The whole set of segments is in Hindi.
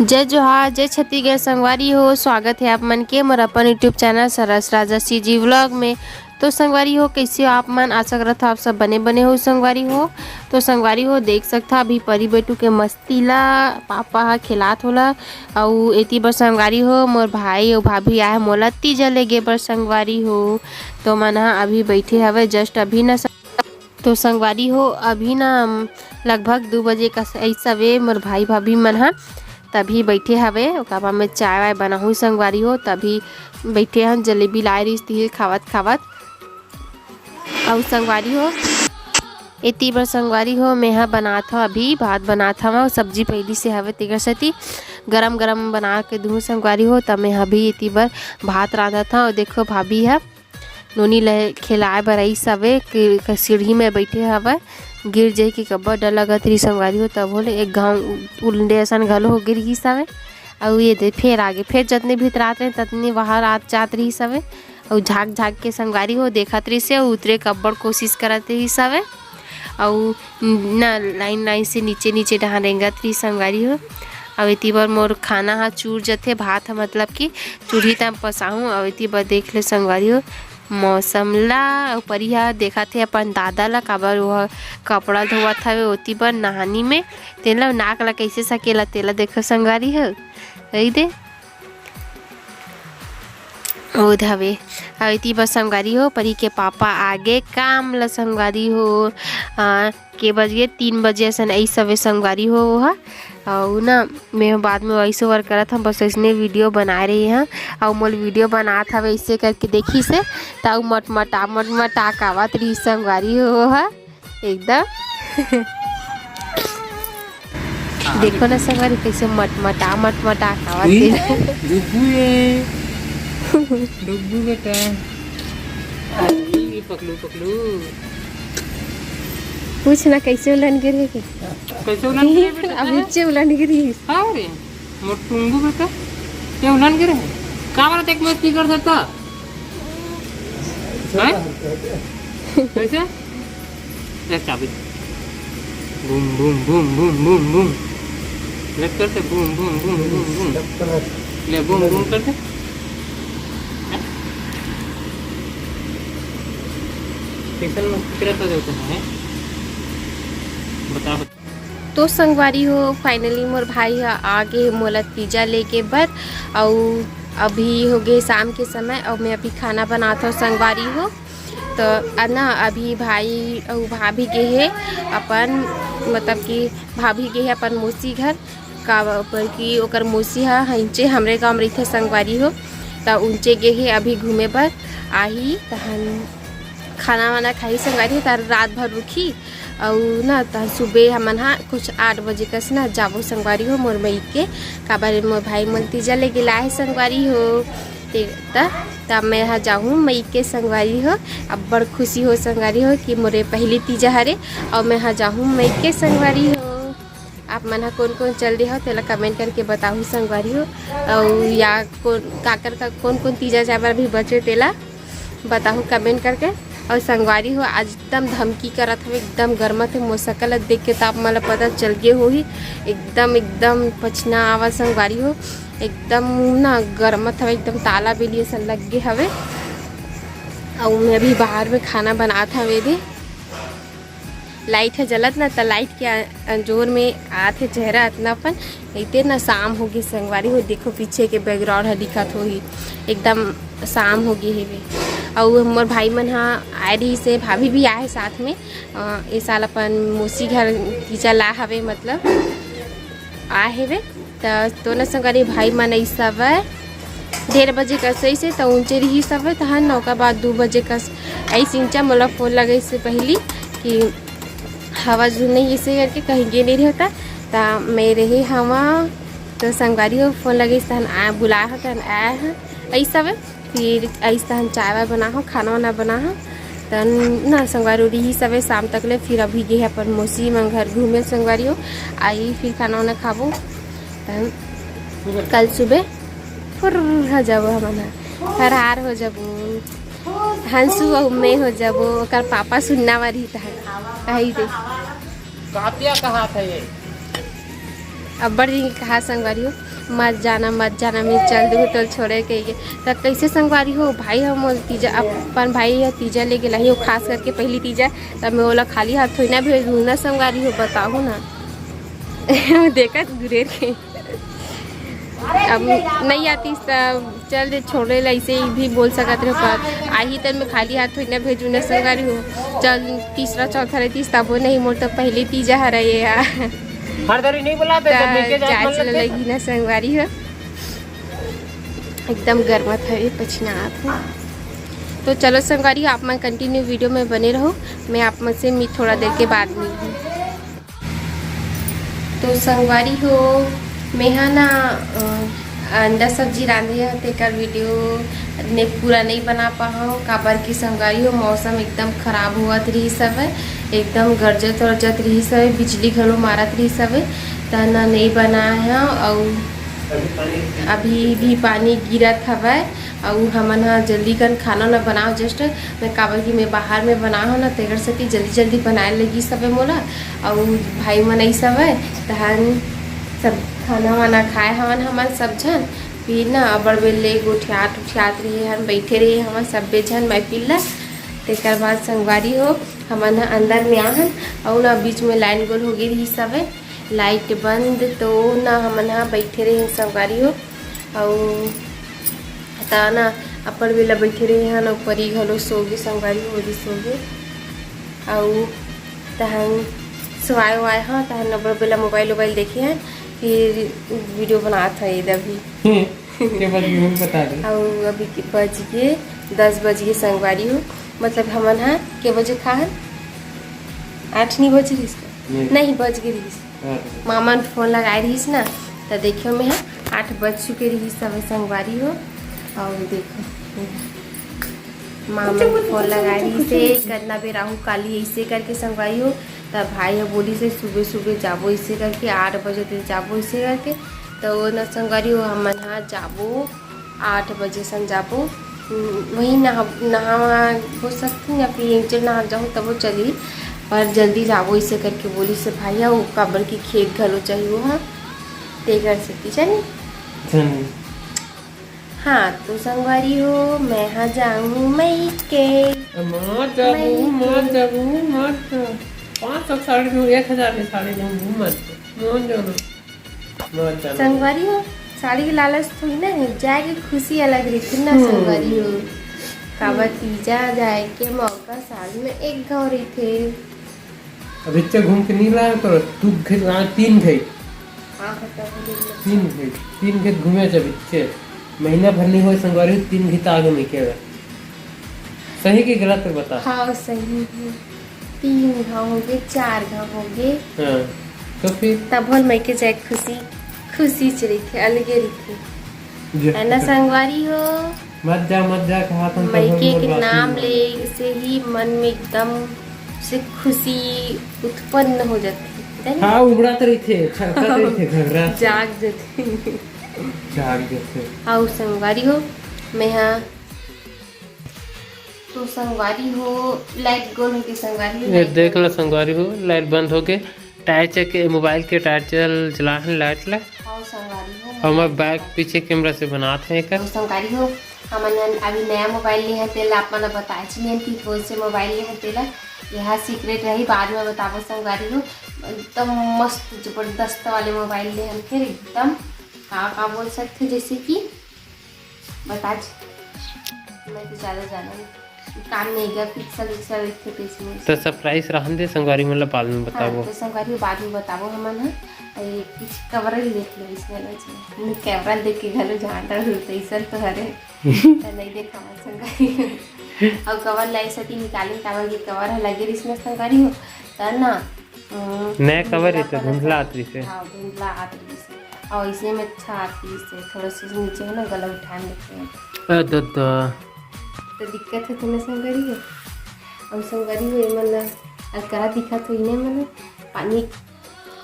जय जोहार जय छत्तीसगढ़ संगवारी हो। स्वागत है आप मन के मोर अपन यूट्यूब चैनल सरस राजसी जी व्लॉग में। तो संगवारी हो कैसे हो आप मन, आशा करत आप सब बने हो संगवारी हो। तो संगवारी हो देख सकता अभी परी बेटू के मस्ती ला पापा हा खिलात होला। और एती बर संगवारी हो मोर भाई और भाभी आए मोला तीजा लेगे बर संगवारी हो। तो मन हा अभी बैठे हवे जस्ट अभी ना। तो संगवारी हो अभी ना लगभग 2 बजे का ऐसा वे मोर भाई भाभी मन हा तभी बैठे हवे। ओकरा में चाय वाय बनाहूँ संगवारी हो तभी बैठे हन। जलेबी लाए रही थी खावत खावत। और संगवारी हो इतनी बार संगवारी हो मैं यहाँ बनात हूँ अभी भात बनात हूँ। सब्जी पहली से हवे तेकर सती गरम गरम बना के दूँ संगवारी हो। तब मैं अभी इतनी बार भात रांधा था। और देखो भाभी है नोनी ले खिलाए बर आई सवे सीढ़ी में बैठे हवे। गिर जाए कि कब्बा डर लगत रही संगवारी हो। तब बोले एक गाँव उलंडे असन घलो हो गिर गई सवे। और ये दे फिर आगे फिर जितने भीतर आते रहे ततने बाहर आत जात रही सवे। और झाँक झाँक के संगवारी हो देखत रही से उतरे कब्बड़ कोशिश करत रही सवे। और ना लाइन लाइन से नीचे नीचे डहा रेंगत रही संगवारी हो। और इतनी बार मोर खाना हा चूर जथे भात हा मतलब कि चूल्ही तम पसाहूँ। और इतनी बार देख ले संगवारी हो मौसम ला परिया देखा थे अपन दादा ला काबर वह कपड़ा धोवत हवे ओती बर नहानी में तेला नाक ला कैसे सकेला तेला देखो संगवारी हो रही दे ओ धवे। इतनी बस संगवारी हो परी के पापा आगे काम ला संगवारी हो के बजे 3 बजे असन ऐ सवे संगवारी हो वह। और ना मैं बाद में वैसे वर्क करत हम बस इसने वीडियो बना रही हैं। और मोल वीडियो बनात हवे ऐसे करके देखी से ताऊ मटमटा कावत रही संगवारी हो है एकदम देखो ना संगवारी कैसे मटमटा कावत डुब्बू बेटा पकलू पूछ ना कैसे उलन गिरे कैसे उलन गिरे बेटा अब नीचे उलन गिरी। हां रे मोर टुंगू बेटा ये उलन गिरे का मारा देख मैं की कर देता हैं कैसे ले चाबी boom boom boom boom boom boom ले करते boom boom boom boom boom ले बूम बूम करते स्टेशन में कितना तो देते हैं बता। तो संगवारी हो फाइनली मोर भाई है आगे मोला पिज्जा लेके बर। और अभी हो गए शाम के समय और मैं अभी खाना बनाता हूँ संगवारी हो। तो ना अभी भाई और भाभी के है अपन मतलब कि भाभी के है अपन मौसी घर का पर कि ओकर मौसी है हिंचे हमरे गाँव में रही संगवारी हो। तो उनचे गे है अभी घूमे बर आई तहन खाना वाना खाई संगवारी हो। तार रात भर रुकी और ना तहन सुबह हमन हाँ कुछ 8 बजे कस ना जाबो संगवारी हो मोर मई के काबर मोर भाई मन तीजा ले गिला है संगवारी हो। तब मैं यहाँ जाऊँ मई के संगवारी हो। अब बड़ खुशी हो संगवारी हो कि मोरे पहली तीजा हरे और मैं यहाँ जाऊँ मई के संगवारी हो। आप मन कौन कौन चल रहे हो तेला कमेंट करके बताऊँ संगवारी हो। और या काकर का कौन तीजा जाबर भी बचे तेला बताऊँ कमेंट करके। और संगवारी हो आज एकदम धमकी करत हवे एकदम गर्मत है मोर सकल देख के ताप मला पता चल गए हो ही एकदम पछना आवा संगवारी हो एकदम ना गर्मत हवे एकदम ताला बेलिए सन लग गए हवे। और मैं अभी बाहर में खाना बनात हवे दे लाइट है जलत ना तो लाइट के जोर में आते चेहरा इतना अपन इतने ना शाम हो गई संगवारी हो। देखो पीछे के बैकग्राउंड है दिखत हो ही एकदम शाम हो गई है। और मोर भाई मन हाँ आए रही से भाभी भी आए साथ में इस साल अपन मौसी घर तीजा ला हवे मतलब आए हेवे। तो न संगवारी भाई मन आई सब 1:30 बजे कस से तो ऊँचे रही सब तहन नौका बाद 2 बजे कस आई सिंचा मोला फोन लगे से पहली कि हवा जो नहीं ऐसे करके कहीं गे नहीं होता तो मैं रही हवा। तो संगवारी हो फोन लगे तहन आया बुलाया हो तहन आया है ऐसा फिर ऐसा तहन चाय वाय बना हो खाना वाना बना हो तहन ना संगवारी रही सब शाम तक ले। फिर अभी गे अपन मौसी मन घर घूमे संगवारी हो आई फिर खाना वाना खाबो तहन कल सुबह फुर हो जाबो हमन फरार हो जाबो हंसू और मैं हो जाबो ओकर पापा सुनना वाली तहन कही दे कातिया कहाँ था ये अब बड़ दिन कहा संगवारी हो मत जाना मैं चल दूँ तो छोड़े के तो कैसे संगवारी हो भाई हम तीजा अपन भाई तीजा ले गए हो खास करके पहली तीजा तब मैं बोला खाली हाथ थोड़ी ना भेज दूँ ना संगवारी हो बताओ ना देखा गुरेर के अब नहीं आती तब चल दे छोड़े ऐसे ही भी बोल सकते रहो पर आई तब मैं खाली हाथ थोड़ी ना भेजू ना संगवारी हो चल तीसरा चौथा रहती तब नहीं मोर तो पहले तीजा हराए यार नहीं बुलाते लगी ना संगवारी हो एकदम गर्मा था ये पछना था। तो चलो संगवारी आप मैं कंटिन्यू वीडियो में बने रहो मैं आप में से थोड़ा देर के बाद मिलूँ। तो संगवारी हो मैं ना अंडा सब्जी रांधे है तेकर वीडियो ने पूरा नहीं बना पाऊँ काबर की संगवारी हो मौसम एकदम खराब हुआ रही सब एकदम गरजत वरजत रही सब बिजली घलो मारत रही सब तो ना नहीं बना है और अभी भी पानी गिरत हवा और हमन हाँ जल्दी कर खाना ना बनाओ जस्ट मैं काबर की मैं बाहर में बनाओ ना तेकर से जल्दी जल्दी बनाए लगी सब मोला और भाई मन आई सब तहन सब खाना वाना खाए हवन हमन सब जन फिर ना अबर बेले उठियात रही हम बैठे रही हम सब जन मैं पिल्ला तेकर बाद संगवारी हो हमन अंदर में आहन और ना बीच में लाइन गोल हो गई रही सब लाइट बंद तो ना हमन बैठे रहे संगवारी हो और ता ना अपर बेला बैठे रहे हैं ना ऊपर ही घलो सोगे संगवारी हो सो गए और तहन सोआए वाए हाँ तहन अबर बेला मोबाइल देखे हैं फिर वीडियो बनाता है इधर भी और अभी बज गए 10 बज गए संगवारी हो मतलब हमन हाँ के बजे खान 8 नहीं बज रही नहीं बज गई रही मामा ने फोन लगाए रही ना तो देखियो मैं 8 बज चुके रही सब संगवारी हो और देखो मामा ने फोन लगाए रही से करना भी राहु काली ऐसे करके संगवारी हो तब भाई बोली से सुबह सुबह जाबो इसे करके 8 बजे तक जाबो इसे करके तो न संगवारी हो हम हाँ जाबो 8 बजे सन जाबो वहीं नहा हो सकती या फिर एक जन नहा जाऊँ तब वो चली पर जल्दी जाबो इसे करके बोली से भाई वो काबर की खेत घलो चाहिए हाँ ते कर सकती चलिए हाँ तो संगवारी हो मैं हाँ जाऊँ मई के 500 साड़ी में 1000 की साड़ी में मत संगवारी हो साड़ी की लालच थोड़ी ना है जाए खुशी अलग रहती ना संगवारी हो काबर तीजा जाए के मौका साल में एक गाँव रही थे अभी से घूम के नहीं लाया करो तू तीन खेत घूमे से महीना भर नहीं हो संगवारी 3 घित आगे में केवल सही की गलत बता हाँ सही है 3 घाव हो गए 4 घाव हो गए हाँ तो फिर तब बोल मैं के जाए खुशी चली थी अलगे रही है ना संगवारी हो मत जा कहा तुम मैके के नाम ले से ही मन में एकदम से खुशी उत्पन्न हो जाती हाँ उबड़ाते रही थे घबरा जाग जाते आओ संगवारी हो मैं हाँ तो संगवारी हो लाइट गोल होगी संगवारी हो देख लो संगवारी हो लाइट बंद हो गए टायर चेक मोबाइल के टायर चला है लाइट ला और मैं बैक पीछे कैमरा से बनाते हैं कर संगवारी हो हमने अभी नया मोबाइल लिए हैं तेला अपना बताए चलिए कि कौन से मोबाइल लिए हैं तेला यह सीक्रेट रही बाद में बताबो संगवारी हो एकदम मस्त जबरदस्त वाले मोबाइल लिए हैं फिर एकदम का बोल सकते जैसे कि बता मैं तो ज़्यादा काम नहीं गया पिक्सल थे इसमें तो सरप्राइज रहन दे संगवारी मतलब बाद में बताबो हाँ, तो संगवारी बाद में बताबो हमन है कुछ कवर ही देख लो इसमें ना कैमरा देख के घलो झांटा होते इसल तो हरे नहीं देखा संगवारी और कवर लाई सती निकाले काबर के कवर है लगे इसमें संगवारी हो त ना नया कवर है तो धुंधला आती से हां धुंधला आती से और इसमें में अच्छा आती से थोड़ा सा नीचे है ना गला उठाने लगते हैं तो दिक्कत है तुम्हें संगवारी है और संगवारी हुए मतलब अलकरा दिक्कत हुई नहीं मतलब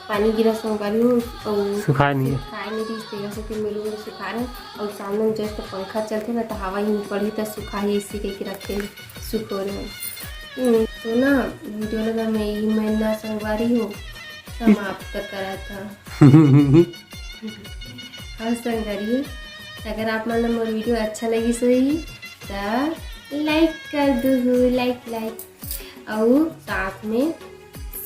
पानी गिरा संगवारी हो और सुखा नहीं रही इस तरह से फिर मिलो सुखा रहे और सामने जैसे पंखा चलते ना तो हवा ही पड़ी तो सुखा ही इसी के रखे सुखो रहे तो ना वीडियो लगा मैं ना संगवारी हो समाप्त करा था। हाँ संगवारी, अगर आप मन मोर वीडियो अच्छा लगी सोई तो लाइक कर दो, लाइक और साथ में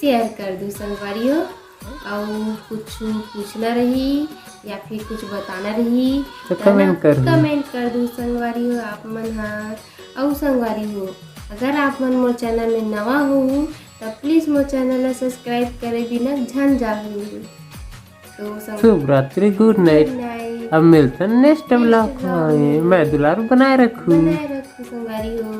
शेयर कर दो संगवारी हो। और कुछ पूछना रही या फिर कुछ बताना रही तो कमेंट कर दो संगवारी हो आप मन। हाँ और संगवारी हो, अगर आप मन मोर चैनल में नवा हो तो प्लीज़ मोर चैनल ला सब्सक्राइब करे बिना झन जाहू। तो शुभ रात्रि, गुड नाइट। अब मिलते हैं नेक्स्ट ब्लॉग में। मैं दुलारू बनाए रखूँ संगवारी हो।